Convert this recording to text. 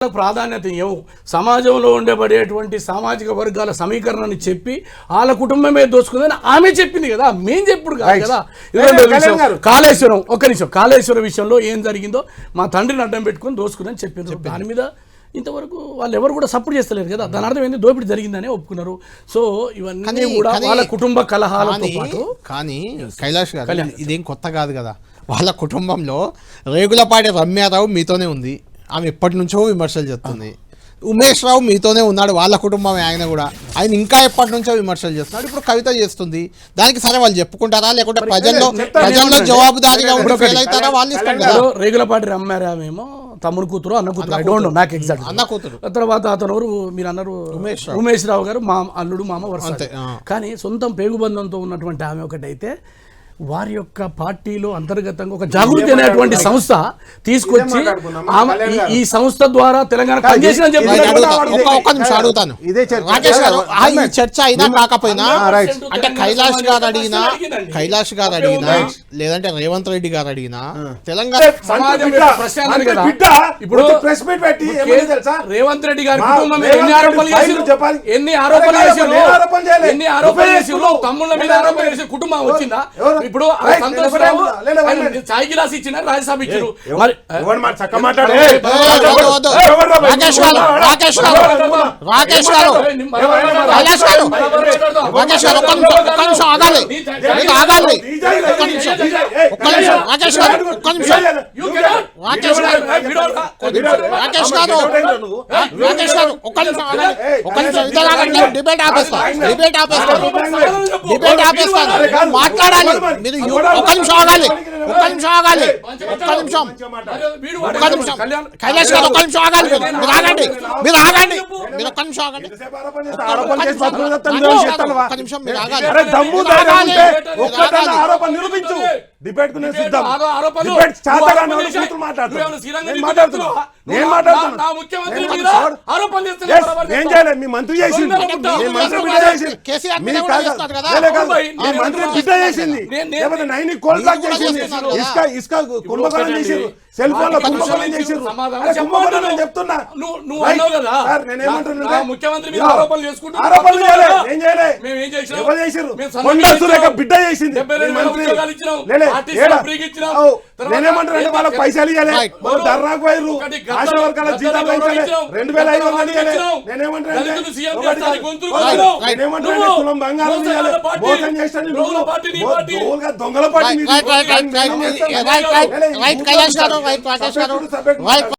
ప్రాధాన్యత ఇవ్వము. సమాజంలో ఉండబడేటువంటి సామాజిక వర్గాల సమీకరణని చెప్పి వాళ్ళ కుటుంబమే దోచుకుందని ఆమె చెప్పింది కదా, మేం చెప్పుడు కాదు కదా. కాళేశ్వరం ఒక్క నిమిషం, కాళేశ్వరం విషయంలో ఏం జరిగిందో మా తండ్రిని అడ్డం పెట్టుకొని దోచుకుందని చెప్పారు. దాని మీద ఇంతవరకు వాళ్ళు ఎవరు కూడా సపోర్ట్ చేస్తలేరు కదా. దాని అర్థం ఏంది, దోపిడీ జరిగిందని ఒప్పుకున్నారు. సో ఇవన్నీ కూడా వాళ్ళ కుటుంబ కలహాలతో పాటు. కానీ కైలాష్ గారు ఇదేం కొత్త కాదు కదా, వాళ్ళ కుటుంబంలో రేగులపాటి రమ్యారావు మీతోనే ఉంది, ఆమె ఎప్పటి నుంచో విమర్శలు చేస్తుంది. ఉమేష్ రావు మీతోనే ఉన్నాడు, వాళ్ళ కుటుంబం ఆయన కూడా, ఆయన ఇంకా ఎప్పటి నుంచో విమర్శలు చేస్తున్నాడు. ఇప్పుడు కవిత చేస్తుంది, దానికి సరే వాళ్ళు చెప్పుకుంటారా లేకుంటే ప్రజల్లో జవాబుదారీగా ఉండి ఫెయిల్ అవుతారా వాళ్ళు ఇష్టం కదా. రేగులపాటి రమ్యారావేమో తమ్ముడు కూతురు అన్న కూతురు నాకు ఎగ్జాక్ట్ అన్న కూతురు, తర్వాత అతను మీరు అన్నారు ఉమేష్ రావు గారు మా అల్లుడు మామ వరుస. కానీ సొంతం పేగుబంధంతో ఉన్నటువంటి ఆమె ఒకటైతే వారి యొక్క పార్టీలో అంతర్గతంగా ఒక జాగృతి అనేటువంటి సంస్థ తీసుకొచ్చి ఈ సంస్థ ద్వారా తెలంగాణ అడుగుతాను. చర్చ అయినా కాకపోయినా అంటే కైలాష్ గారు అడిగినా లేదంటే రేవంత్ రెడ్డి గారు అడిగినా తెలంగాణ ఇప్పుడు రేవంత్ రెడ్డి గారి ఎన్ని ఆరోపణలు చేసి తమ్ముళ్ళ మీద ఆరోపణ చేసే కుటుంబం వచ్చిందా? ఇప్పుడు సంతోషరావు చాయ్ గిలాస్ ఇచ్చిన రాజ్యసభ ఇచ్చారు. మాట్లాడాలి. కైలాష్ గారు ఒక్క నిమిషం ఆగాలి. మీరు ఆగండి. డిబేట్ కు నేను సిద్ధం. ఏం చేయలేదు, మీ మంత్రి చేసింది, మంత్రి బిడ్డ చేసింది, లేకపోతే నైని కోల్ బ్లాక్ చేసింది, ఇసుక కుంభకోణం చేసింది, సెల్ ఫోన్ లో కుంభకోణం చేసింది. కుంభకోణం చెప్తున్నా, బిడ్డ చేసింది, నేనేమంటారు వాళ్ళకి పైసలు ఇవ్వలే, ధర్నాకు పోయారు, ఆశా వర్గాల జీతాలు 2500 నేనేమంటారు తులం బంగారం ఇవ్వాలి, మోసం చేస్తాను దొంగల పార్టీ.